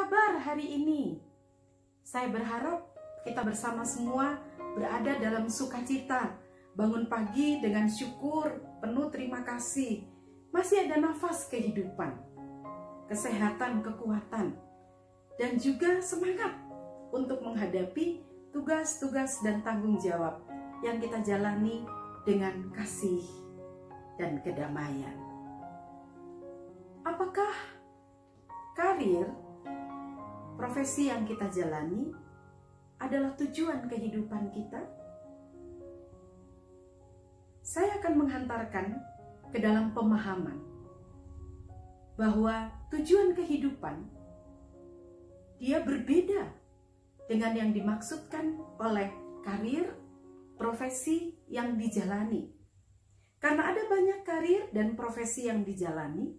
kabar hari ini? Saya berharap kita bersama semua berada dalam sukacita, bangun pagi dengan syukur, penuh terima kasih. Masih ada nafas kehidupan, kesehatan, kekuatan, dan juga semangat untuk menghadapi tugas-tugas dan tanggung jawab yang kita jalani dengan kasih dan kedamaian. Apakah karir, profesi yang kita jalani adalah tujuan kehidupan kita? Saya akan menghantarkan ke dalam pemahaman bahwa tujuan kehidupan dia berbeda dengan yang dimaksudkan oleh karir, profesi yang dijalani. Karena ada banyak karir dan profesi yang dijalani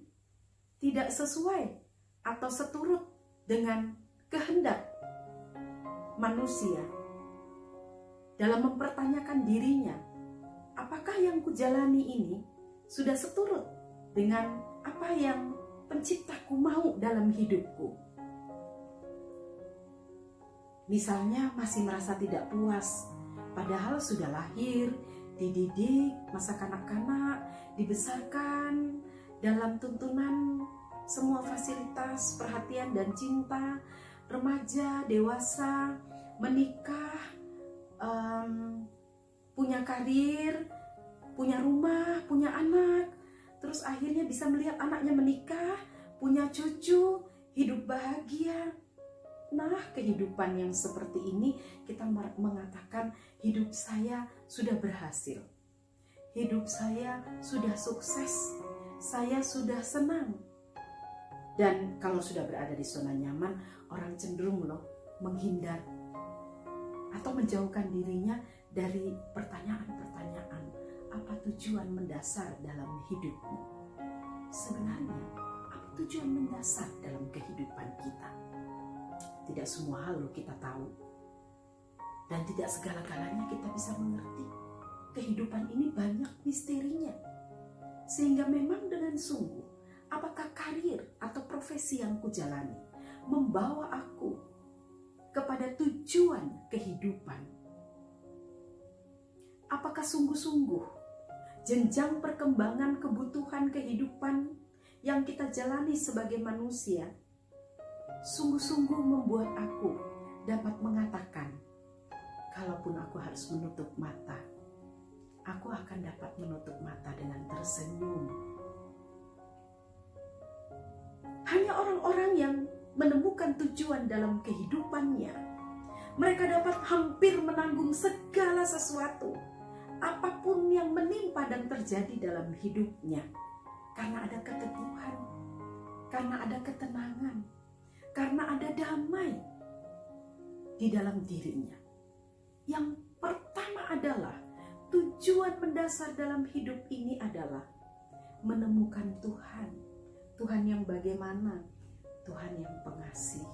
tidak sesuai atau seturut dengan kehendak manusia dalam mempertanyakan dirinya, apakah yang kujalani ini sudah seturut dengan apa yang penciptaku mau dalam hidupku? Misalnya masih merasa tidak puas, padahal sudah lahir, dididik, masa kanak-kanak, dibesarkan dalam tuntunan semua fasilitas, perhatian dan cinta, remaja, dewasa, menikah, punya karir, punya rumah, punya anak, terus akhirnya bisa melihat anaknya menikah, punya cucu, hidup bahagia. Nah, kehidupan yang seperti ini kita mengatakan hidup saya sudah berhasil, hidup saya sudah sukses, saya sudah senang. Dan kalau sudah berada di zona nyaman, orang cenderung menghindar atau menjauhkan dirinya dari pertanyaan-pertanyaan, apa tujuan mendasar dalam hidupmu? Sebenarnya, apa tujuan mendasar dalam kehidupan kita? Tidak semua hal kita tahu, dan tidak segala-galanya kita bisa mengerti. Kehidupan ini banyak misterinya, sehingga memang dengan sungguh, apakah karir atau profesi yang kujalani membawa aku kepada tujuan kehidupan? Apakah sungguh-sungguh jenjang perkembangan kebutuhan kehidupan yang kita jalani sebagai manusia sungguh-sungguh membuat aku dapat mengatakan, kalaupun aku harus menutup mata, aku akan dapat menutup mata dengan tersenyum. Hanya orang-orang yang menemukan tujuan dalam kehidupannya, mereka dapat hampir menanggung segala sesuatu, apapun yang menimpa dan terjadi dalam hidupnya, karena ada keteguhan, karena ada ketenangan, karena ada damai di dalam dirinya. Yang pertama adalah tujuan mendasar dalam hidup ini adalah menemukan Tuhan. Tuhan yang bagaimana? Tuhan yang pengasih,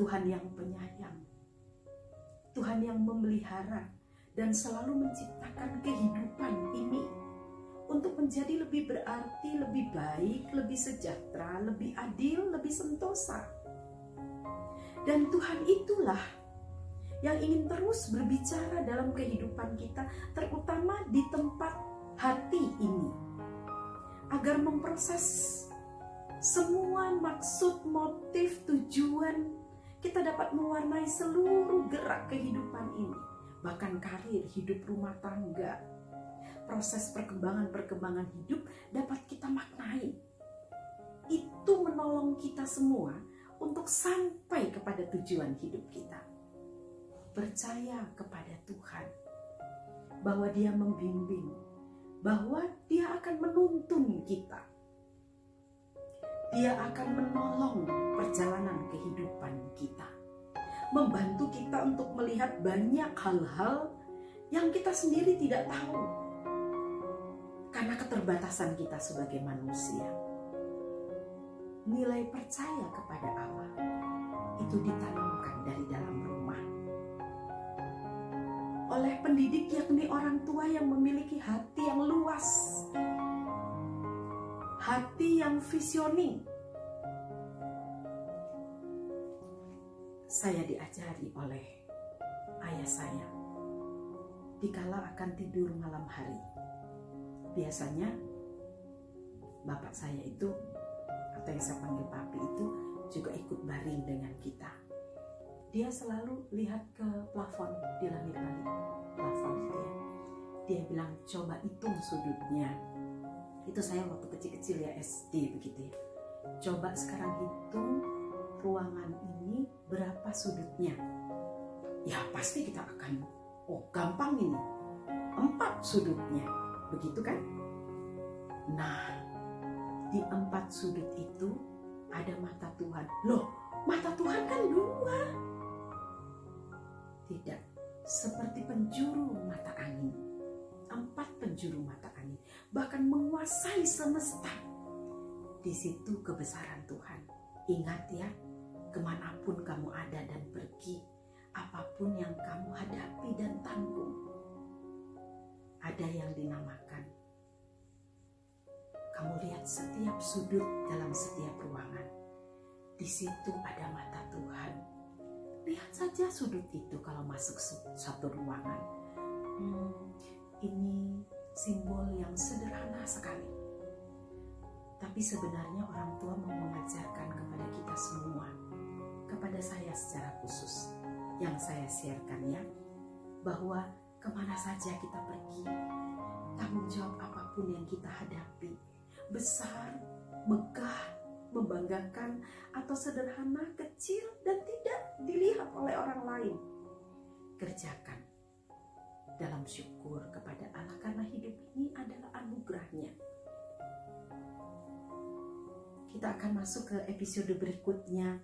Tuhan yang penyayang, Tuhan yang memelihara dan selalu menciptakan kehidupan ini untuk menjadi lebih berarti, lebih baik, lebih sejahtera, lebih adil, lebih sentosa. Dan Tuhan itulah yang ingin terus berbicara dalam kehidupan kita, terutama di tempat hati ini, agar memproses semua maksud, motif, tujuan kita dapat mewarnai seluruh gerak kehidupan ini. Bahkan karir, hidup rumah tangga, proses perkembangan hidup dapat kita maknai. Itu menolong kita semua untuk sampai kepada tujuan hidup kita. Percaya kepada Tuhan bahwa Dia membimbing, bahwa Dia akan menuntun kita. Dia akan menolong perjalanan kehidupan kita, membantu kita untuk melihat banyak hal-hal yang kita sendiri tidak tahu karena keterbatasan kita sebagai manusia. Nilai percaya kepada Allah itu ditanamkan dari dalam rumah oleh pendidik, yakni orang tua yang memiliki hati yang luas, hati yang visioning, saya diajari oleh ayah saya. Dikala akan tidur malam hari, biasanya bapak saya itu, atau yang saya panggil papi itu, juga ikut baring dengan kita. Dia selalu lihat ke plafon di langit-langit, plafon itu ya. Dia bilang, coba hitung sudutnya. Itu saya waktu kecil-kecil ya, SD begitu ya. Coba sekarang hitung ruangan ini berapa sudutnya. Ya pasti kita akan, oh gampang ini, 4 sudutnya, begitu kan? Nah, di 4 sudut itu ada mata Tuhan. Loh, mata Tuhan kan 2. Tidak, seperti penjuru mata angin. 4 penjuru mata angin, bahkan menguasai semesta. Di situ kebesaran Tuhan. Ingat ya, kemanapun kamu ada dan pergi, apapun yang kamu hadapi dan tanggung, ada yang dinamakan. Kamu lihat setiap sudut dalam setiap ruangan. Di situ ada mata Tuhan. Lihat saja sudut itu kalau masuk satu ruangan. Ini simbol yang sederhana sekali. Tapi sebenarnya orang tua mau mengajarkan kepada kita semua, kepada saya secara khusus, yang saya sharekan ya, bahwa kemana saja kita pergi, tanggung jawab apapun yang kita hadapi, besar, megah, membanggakan, atau sederhana, kecil, dan tidak dilihat oleh orang lain, kerjakan dalam syukur kepada Allah, karena hidup ini adalah anugerahnya. Kita akan masuk ke episode berikutnya.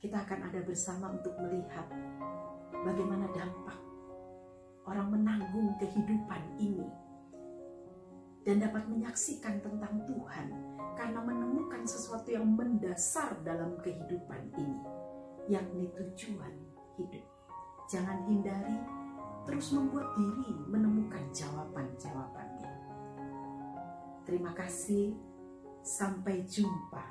Kita akan ada bersama untuk melihat bagaimana dampak orang menanggung kehidupan ini dan dapat menyaksikan tentang Tuhan karena menemukan sesuatu yang mendasar dalam kehidupan ini, yakni tujuan hidup. Jangan hindari, terus membuat diri menemukan jawaban-jawabannya. Terima kasih, sampai jumpa.